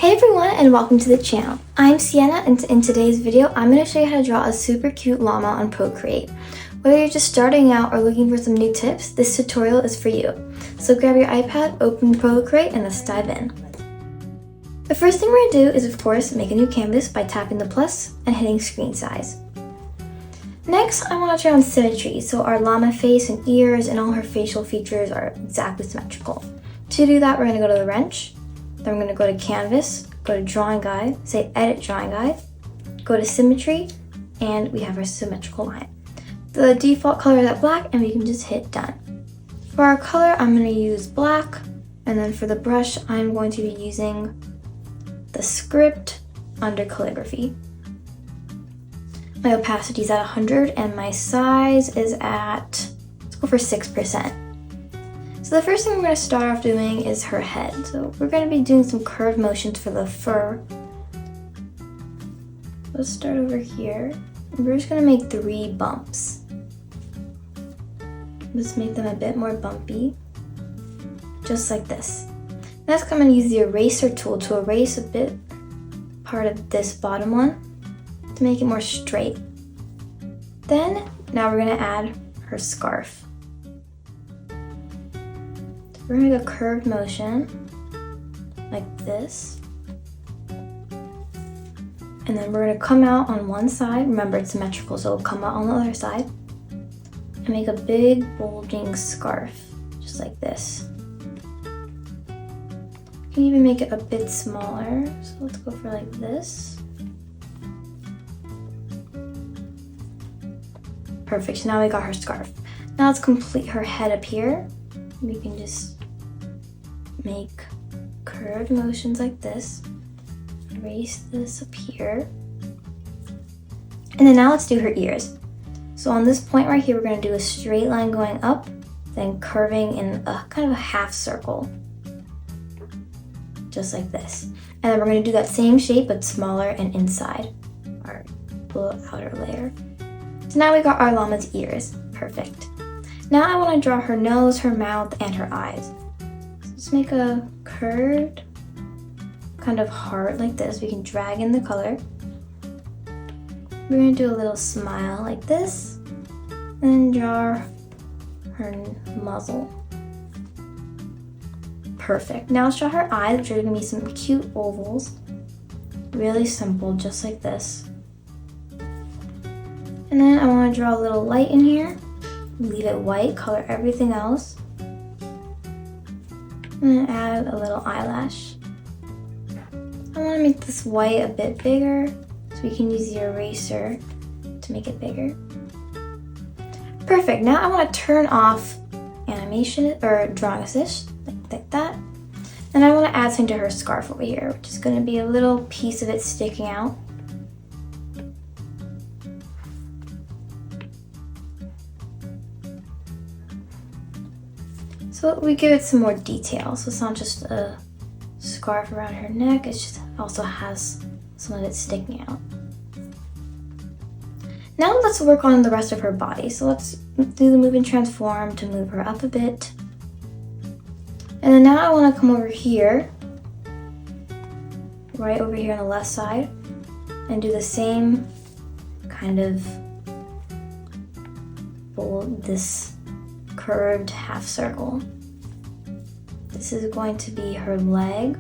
Hey everyone, and welcome to the channel. I'm Sienna, and in today's video, I'm going to show you how to draw a super cute llama on Procreate. Whether you're just starting out or looking for some new tips, this tutorial is for you. So grab your iPad, open Procreate, and let's dive in. The first thing we're going to do is, of course, make a new canvas by tapping the plus and hitting screen size. Next, I want to turn on symmetry, so our llama face and ears and all her facial features are exactly symmetrical. To do that, we're going to go to the wrench. Then we're going to go to Canvas, go to Drawing Guide, say Edit Drawing Guide, go to Symmetry, and we have our symmetrical line. The default color is black, and we can just hit Done. For our color, I'm going to use black, and then for the brush, I'm going to be using the script under calligraphy. My opacity is at 100, and my size is at, let's go for 6%. So the first thing we're going to start off doing is her head. So we're going to be doing some curved motions for the fur. Let's start over here. We're just going to make 3 bumps. Let's make them a bit more bumpy, just like this. Next, I'm going to use the eraser tool to erase a bit part of this bottom one to make it more straight. Then, now we're going to add her scarf. We're going to make a curved motion, like this. And then we're going to come out on one side. Remember, it's symmetrical, so it'll come out on the other side. And make a big, bulging scarf, just like this. You can even make it a bit smaller. So let's go for like this. Perfect, so now we got her scarf. Now let's complete her head up here. We can just make curved motions like this, erase this up here, and then now let's do her ears. So on this point right here, we're going to do a straight line going up, then curving in a kind of a half circle, just like this. And then we're going to do that same shape but smaller and inside our little outer layer. So now we got our llama's ears. Perfect. Now I want to draw her nose, her mouth, and her eyes. So let's make a curved kind of heart like this. We can drag in the color. We're going to do a little smile like this, and then draw her muzzle. Perfect. Now let's draw her eyes, which are going to be some cute ovals. Really simple, just like this. And then I want to draw a little light in here. Leave it white, color everything else. And add a little eyelash. I want to make this white a bit bigger, so we can use the eraser to make it bigger. Perfect, now I want to turn off animation or drawing assist, like that. And I want to add something to her scarf over here, which is going to be a little piece of it sticking out. So we give it some more detail. So it's not just a scarf around her neck, it just also has some of it sticking out. Now let's work on the rest of her body. So let's do the move and transform to move her up a bit. And then now I want to come over here, right over here on the left side, and do the same kind of this curved half circle. This is going to be her leg,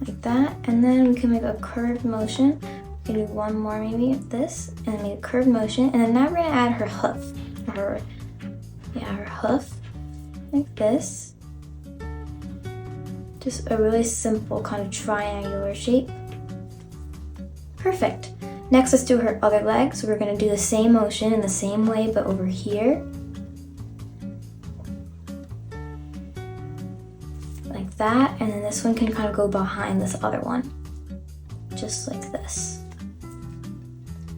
like that, and then we can make a curved motion. We can do one more maybe of this, and then make a curved motion, and then now we're going to add her hoof, her hoof, like this. Just a really simple kind of triangular shape. Perfect. Next, let's do her other leg. So we're going to do the same motion in the same way, but over here. Like that. And then this one can kind of go behind this other one. Just like this.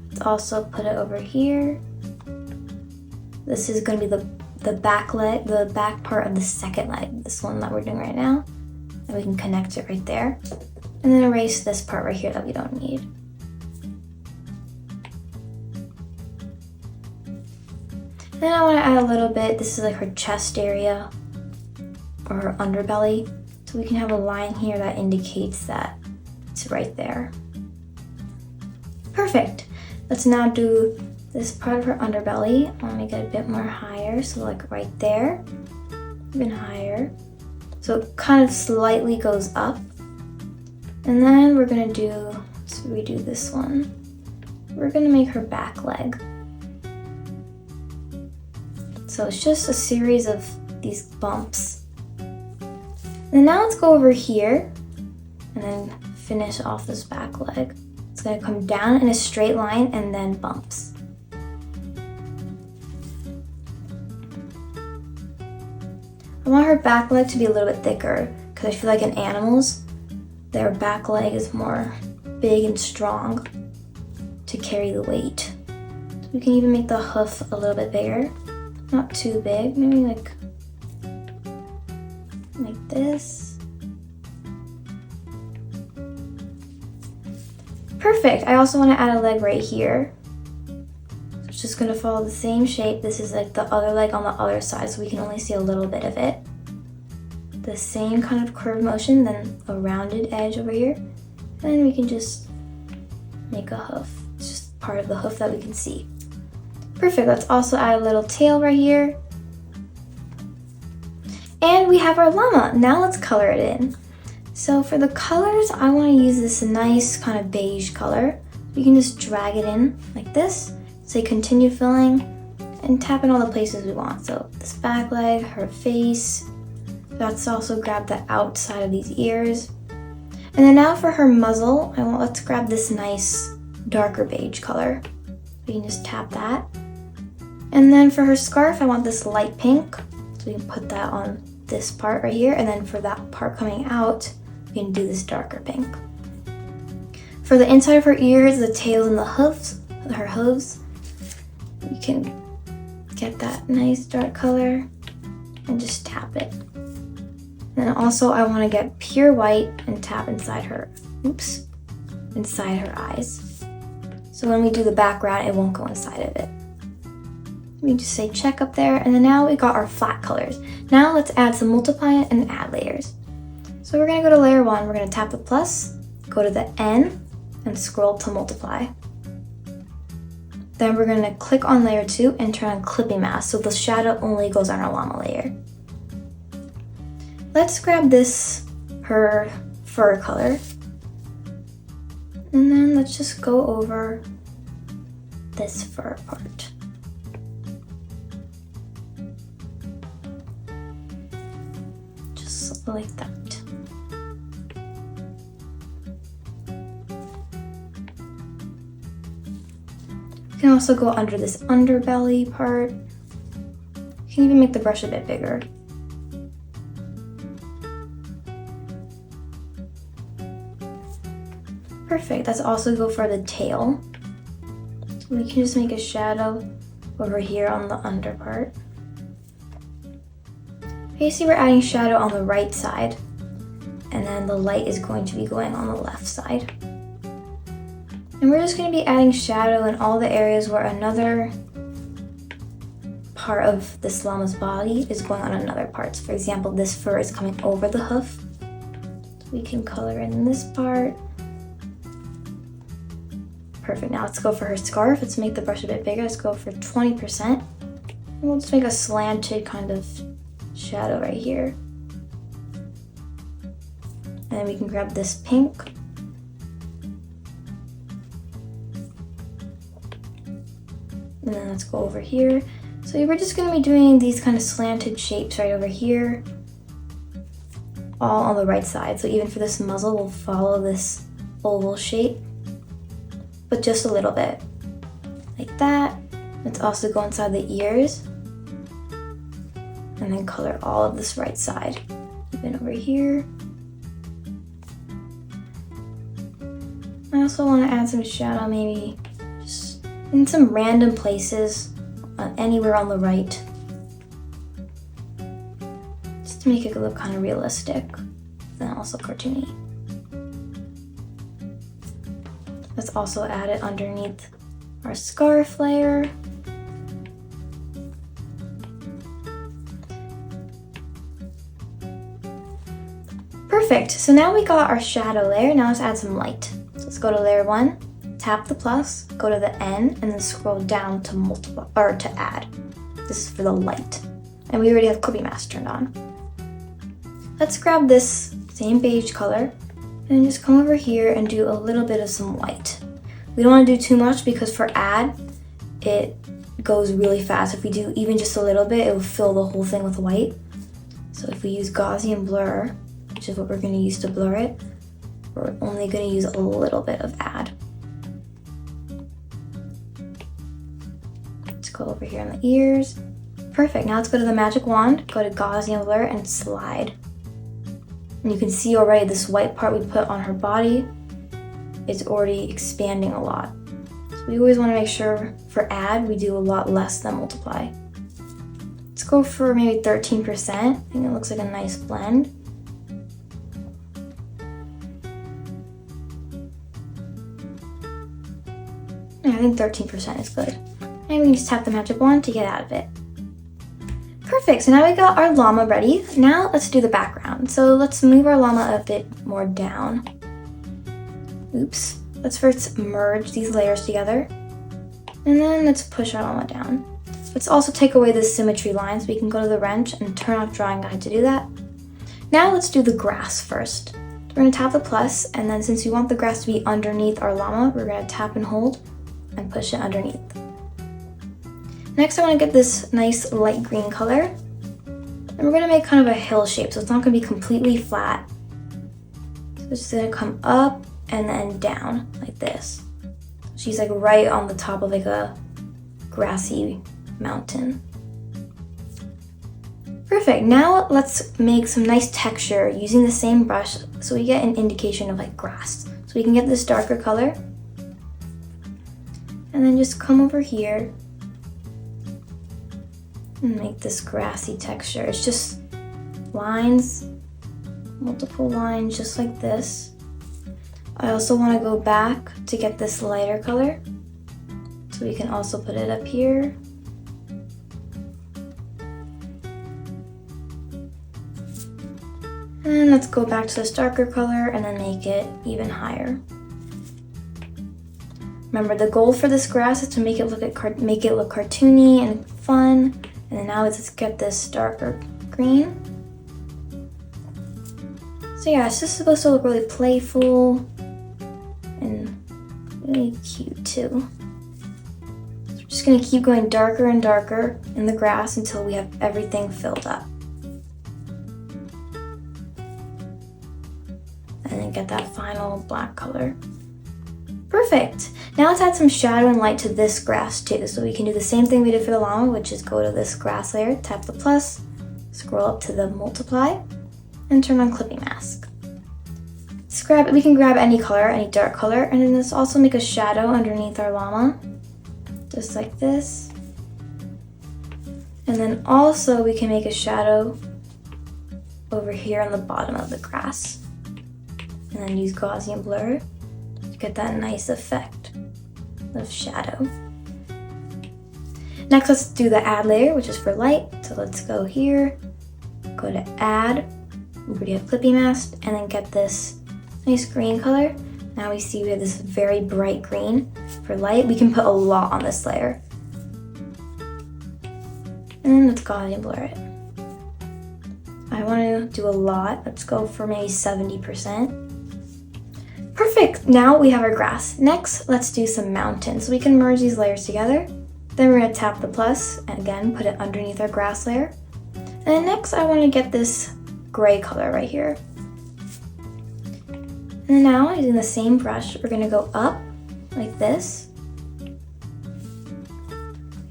Let's also put it over here. This is going to be the back leg, the back part of the second leg. This one that we're doing right now. And we can connect it right there. And then erase this part right here that we don't need. Then I want to add a little bit, this is like her chest area, or her underbelly. So we can have a line here that indicates that it's right there. Perfect. Let's now do this part of her underbelly. I want to make it a bit more higher, so like right there, even higher. So it kind of slightly goes up. And then we're gonna let's redo this one. We're gonna make her back leg. So it's just a series of these bumps. And now let's go over here and then finish off this back leg. It's gonna come down in a straight line and then bumps. I want her back leg to be a little bit thicker because I feel like in animals, their back leg is more big and strong to carry the weight. So we can even make the hoof a little bit bigger. Not too big, maybe like this. Perfect. I also want to add a leg right here. So it's just going to follow the same shape. This is like the other leg on the other side, so we can only see a little bit of it. The same kind of curve motion, then a rounded edge over here. And then we can just make a hoof. It's just part of the hoof that we can see. Perfect. Let's also add a little tail right here. And we have our llama. Now let's color it in. So for the colors, I want to use this nice kind of beige color. You can just drag it in like this, say continue filling, and tap in all the places we want. So this back leg, her face. Let's also grab the outside of these ears. And then now for her muzzle, let's grab this nice darker beige color. We can just tap that. And then for her scarf, I want this light pink. So we can put that on this part right here. And then for that part coming out, we can do this darker pink. For the inside of her ears, the tails and the hooves, her hooves, we can get that nice dark color and just tap it. And then also I want to get pure white and tap inside her eyes. So when we do the background, it won't go inside of it. We just say check up there, and then now we got our flat colors. Now let's add some multiply and add layers. So we're gonna go to layer 1, we're gonna tap the plus, go to the N, and scroll to multiply. Then we're gonna click on layer 2 and turn on clipping mask, so the shadow only goes on our llama layer. Let's grab her fur color, and then let's just go over this fur part. Just like that. You can also go under this underbelly part. You can even make the brush a bit bigger. Perfect, let's also go for the tail. So we can just make a shadow over here on the under part. Okay, see we're adding shadow on the right side, and then the light is going to be going on the left side. And we're just going to be adding shadow in all the areas where another part of this llama's body is going on another part. So for example, this fur is coming over the hoof. So we can color in this part. Perfect, now let's go for her scarf. Let's make the brush a bit bigger. Let's go for 20%. And we'll just make a slanted kind of shadow right here. And then we can grab this pink. And then let's go over here. So we're just gonna be doing these kind of slanted shapes right over here, all on the right side. So even for this muzzle, we'll follow this oval shape, but just a little bit, like that. Let's also go inside the ears, and then color all of this right side, even over here. I also wanna add some shadow, maybe just in some random places, anywhere on the right, just to make it look kind of realistic and also cartoony. Let's also add it underneath our scarf layer. Perfect, so now we got our shadow layer. Now let's add some light. So let's go to layer 1, tap the plus, go to the N, and then scroll down to multiply, or to add. This is for the light. And we already have clipping mask turned on. Let's grab this same beige color and just come over here and do a little bit of some white. We don't want to do too much because for add, it goes really fast. If we do even just a little bit, it will fill the whole thing with white. So if we use Gaussian blur, which is what we're going to use to blur it, we're only going to use a little bit of add. Let's go over here on the ears. Perfect, now let's go to the magic wand, go to Gaussian blur and slide. And you can see already this white part we put on her body is already expanding a lot. So we always want to make sure for add, we do a lot less than multiply. Let's go for maybe 13%. I think it looks like a nice blend. Yeah, I think 13% is good. And we can just tap the magic wand to get out of it. Perfect, so now we got our llama ready. Now let's do the background. So let's move our llama a bit more down. Oops. Let's first merge these layers together. And then let's push our llama down. Let's also take away the symmetry lines. We can go to the wrench and turn off drawing guide to do that. Now let's do the grass first. We're gonna tap the plus, and then since we want the grass to be underneath our llama, we're gonna tap and hold and push it underneath. Next, I want to get this nice light green color. And we're going to make kind of a hill shape, so it's not going to be completely flat. So it's just going to come up and then down like this. She's like right on the top of like a grassy mountain. Perfect, now let's make some nice texture using the same brush so we get an indication of like grass. So we can get this darker color. And then just come over here and make this grassy texture. It's just lines, multiple lines just like this. I also want to go back to get this lighter color. So we can also put it up here. And let's go back to this darker color and then make it even higher. Remember, the goal for this grass is to make it look cartoony and fun. And then now let's get this darker green. So yeah, it's just supposed to look really playful and really cute too. So we're just gonna keep going darker and darker in the grass until we have everything filled up. And then get that final black color. Perfect. Now let's add some shadow and light to this grass too. So we can do the same thing we did for the llama, which is go to this grass layer, tap the plus, scroll up to the multiply, and turn on clipping mask. We can grab any color, any dark color, and then let's also make a shadow underneath our llama, just like this. And then also we can make a shadow over here on the bottom of the grass. And then use Gaussian blur to get that nice effect of shadow. Next, let's do the add layer, which is for light. So let's go here, go to add, we already have clipping mask, and then get this nice green color. Now we see we have this very bright green. For light, we can put a lot on this layer. And then let's go ahead and blur it. I want to do a lot. Let's go for maybe 70%. Perfect, now we have our grass. Next, let's do some mountains. So we can merge these layers together. Then we're gonna tap the plus, and again, put it underneath our grass layer. And then next, I wanna get this gray color right here. And now, using the same brush, we're gonna go up like this. You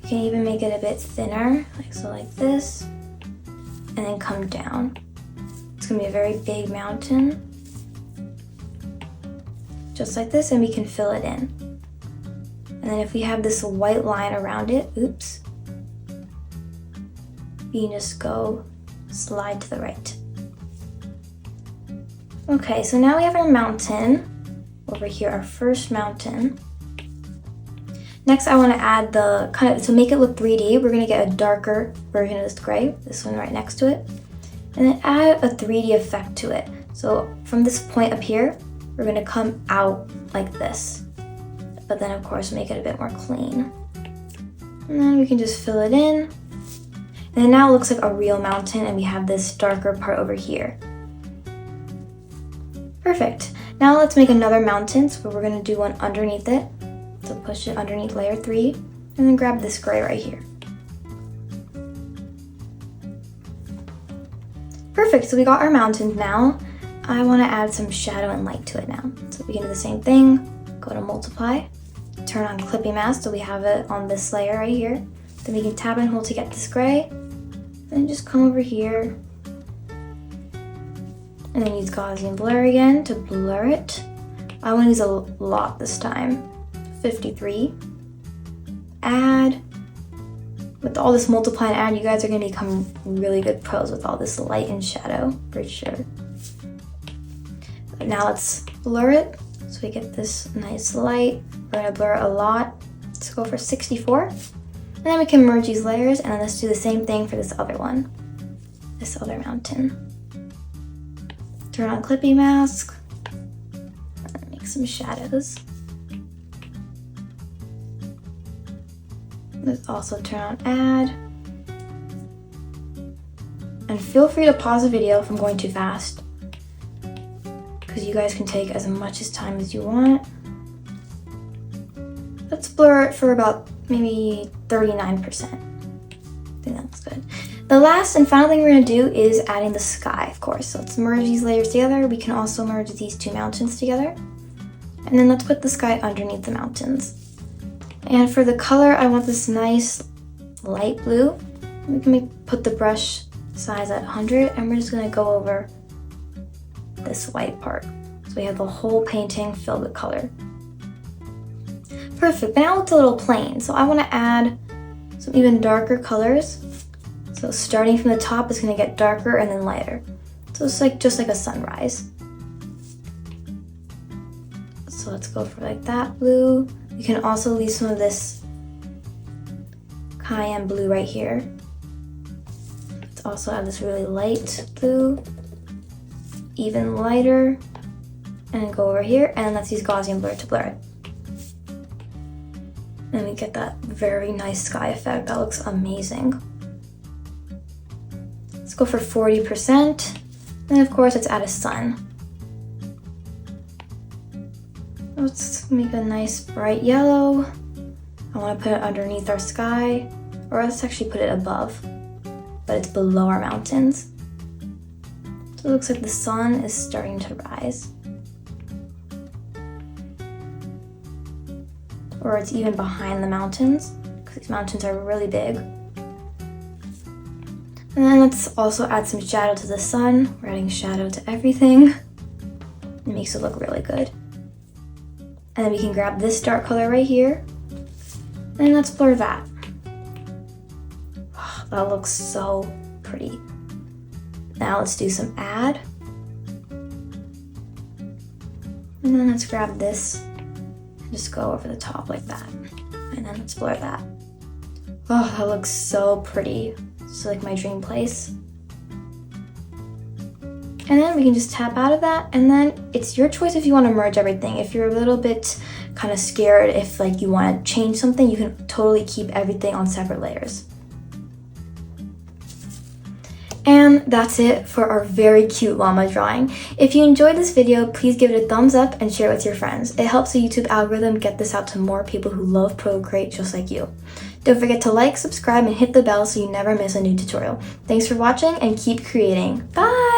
can even make it a bit thinner, like this, and then come down. It's gonna be a very big mountain. Just like this, and we can fill it in. And then if we have this white line around it, oops, we can just go slide to the right. Okay, so now we have our mountain over here, our first mountain. Next, I want to add to make it look 3D, we're going to get a darker version of this gray, this one right next to it, and then add a 3D effect to it. So from this point up here, we're gonna come out like this. But then of course make it a bit more clean. And then we can just fill it in. And then now it looks like a real mountain and we have this darker part over here. Perfect. Now let's make another mountain, so we're gonna do one underneath it. So push it underneath layer 3 and then grab this gray right here. Perfect, so we got our mountains now. I wanna add some shadow and light to it now. So we can do the same thing, go to multiply, turn on clipping mask so we have it on this layer right here. Then we can tab and hold to get this gray. Then just come over here and then use Gaussian blur again to blur it. I want to use a lot this time. 53. Add. With all this multiply and add, you guys are going to become really good pros with all this light and shadow, for sure. But now let's blur it so we get this nice light. We're going to blur it a lot. Let's go for 64. And then we can merge these layers, and then let's do the same thing for this other one, this other mountain. Turn on clipping mask, and make some shadows. Let's also turn on add. And feel free to pause the video if I'm going too fast, because you guys can take as much time as you want. Let's blur it for about maybe 39%. I think that looks good. The last and final thing we're going to do is adding the sky, of course. So let's merge these layers together. We can also merge these two mountains together. And then let's put the sky underneath the mountains. And for the color, I want this nice light blue. We can put the brush size at 100, and we're just going to go over this white part. So we have the whole painting filled with color. Perfect, but now it's a little plain. So I want to add some even darker colors. So starting from the top is going to get darker and then lighter. So it's like just like a sunrise. So let's go for like that blue. You can also leave some of this cayenne blue right here. Let's also have this really light blue, even lighter, and then go over here, and let's use Gaussian blur to blur it. And we get that very nice sky effect. That looks amazing. Let's go for 40%. And of course, let's add a sun. Let's make a nice bright yellow. I want to put it underneath our sky, or let's actually put it above, but it's below our mountains. So it looks like the sun is starting to rise. Or it's even behind the mountains, because these mountains are really big. And then let's also add some shadow to the sun. We're adding shadow to everything. It makes it look really good. And then we can grab this dark color right here, and let's blur that. Oh, that looks so pretty. Now let's do some add. And then let's grab this and just go over the top like that. And then let's blur that. Oh, that looks so pretty. It's like my dream place. And then we can just tap out of that, and then it's your choice if you want to merge everything. If you're a little bit kind of scared, if like you want to change something, you can totally keep everything on separate layers. And that's it for our very cute llama drawing. If you enjoyed this video, please give it a thumbs up and share it with your friends. It helps the YouTube algorithm get this out to more people who love Procreate just like you. Don't forget to like, subscribe, and hit the bell so you never miss a new tutorial. Thanks for watching and keep creating. Bye!